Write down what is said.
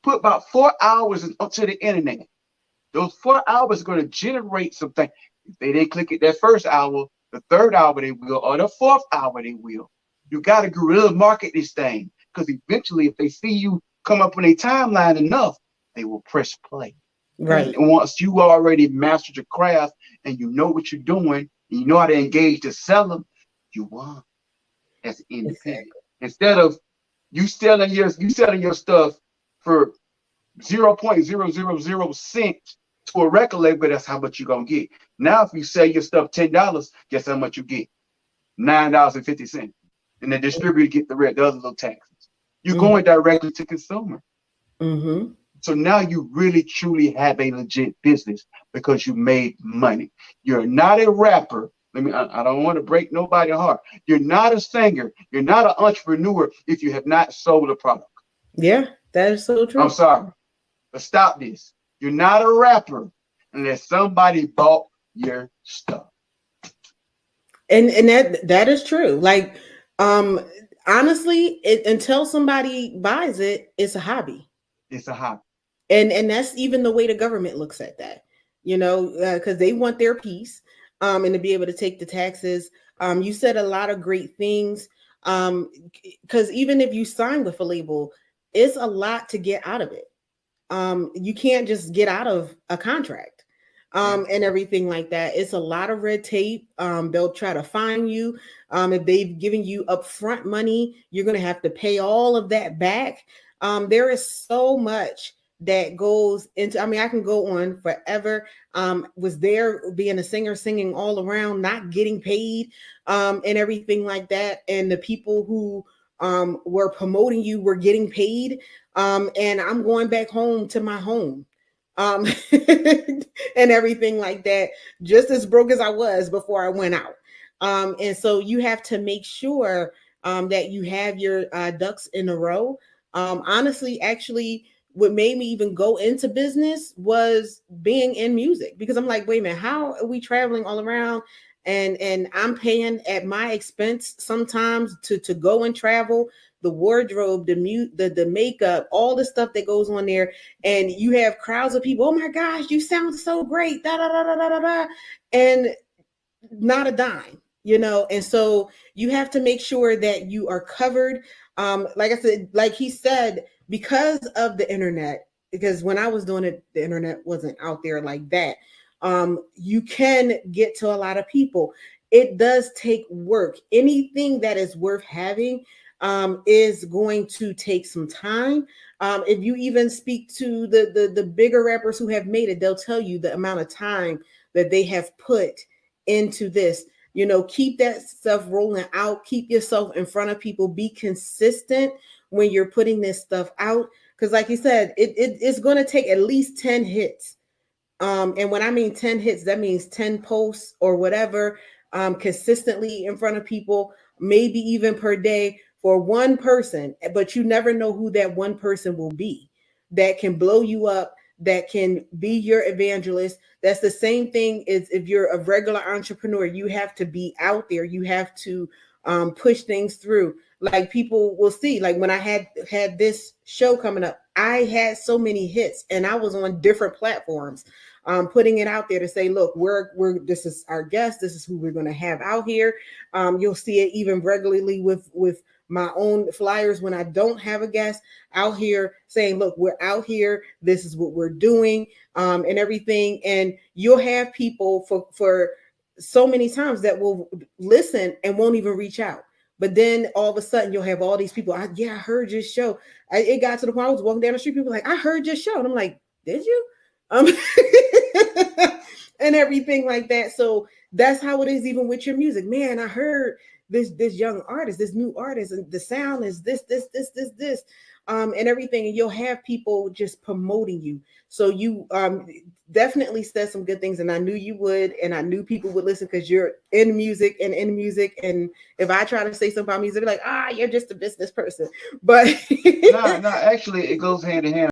put about 4 hours onto the internet. Those 4 hours are going to generate something. If they didn't click it that first hour, the third hour they will, or the fourth hour they will. You got to guerrilla market this thing, because eventually, if they see you come up on a timeline enough, they will press play. Right. And once you already mastered your craft and you know what you're doing, and you know how to engage to sell them, you won as an independent. Exactly. Instead of you selling your stuff for 0.000 cents to a record label, that's how much you're gonna get. Now, if you sell your stuff $10, guess how much you get? $9.50. And the distributor get the other little taxes. You're Mm-hmm. going directly to consumer. Mm-hmm. So now you really truly have a legit business because you made money. You're not a rapper. I don't want to break nobody's heart. You're not a singer. You're not an entrepreneur if you have not sold a product. Yeah, that is so I'm true. sorry. But stop this. You're not a rapper unless somebody bought your stuff. And that is true. Like, um, honestly, until somebody buys it, it's a hobby. It's a hobby. And that's even the way the government looks at that, because they want their piece, and to be able to take the taxes. You said a lot of great things, because even if you sign with a label, it's a lot to get out of it. You can't just get out of a contract, Yeah. and everything like that. It's a lot of red tape. They'll try to fine you. If they've given you upfront money, you're going to have to pay all of that back. There is so much that goes into, I mean, I can go on forever. Was there being a singer, singing all around, not getting paid, and everything like that. And the people who were promoting you were getting paid. And I'm going back home to my home, um, and everything like that, just as broke as I was before I went out. And so you have to make sure that you have your ducks in a row. Honestly, actually, what made me even go into business was being in music, because I'm like, wait a minute, how are we traveling all around? And I'm paying at my expense sometimes to go and travel, the wardrobe, the makeup, all the stuff that goes on there, and you have crowds of people. Oh my gosh, you sound so great, da da da da da da da, and not a dime, And so you have to make sure that you are covered. Like I said, like he said, because of the internet, because when I was doing it, the internet wasn't out there like that. You can get to a lot of people. It does take work. Anything that is worth having is going to take some time. If you even speak to the bigger rappers who have made it, they'll tell you the amount of time that they have put into this. Keep that stuff rolling out, keep yourself in front of people, be consistent when you're putting this stuff out, because like you said, it's going to take at least 10 hits. And when I mean 10 hits, that means 10 posts or whatever, consistently in front of people, maybe even per day, for one person. But you never know who that one person will be that can blow you up, that can be your evangelist. That's the same thing as if you're a regular entrepreneur. You have to be out there. You have to push things through. Like, people will see, like when I had this show coming up, I had so many hits and I was on different platforms, putting it out there to say, look, we're this is our guest. This is who we're going to have out here. You'll see it even regularly with my own flyers when I don't have a guest out here saying, look, we're out here. This is what we're doing, and everything. And you'll have people for so many times that will listen and won't even reach out. But then all of a sudden you'll have all these people. I heard your show. It got to the point I was walking down the street. People were like, I heard your show. And I'm like, did you? And everything like that. So that's how it is even with your music. Man, I heard this young artist, this new artist, and the sound is this, and everything. And you'll have people just promoting you. So you definitely said some good things, and I knew you would, and I knew people would listen because you're in music. And if I try to say something about music, they're like, you're just a business person. But No, actually, it goes hand in hand.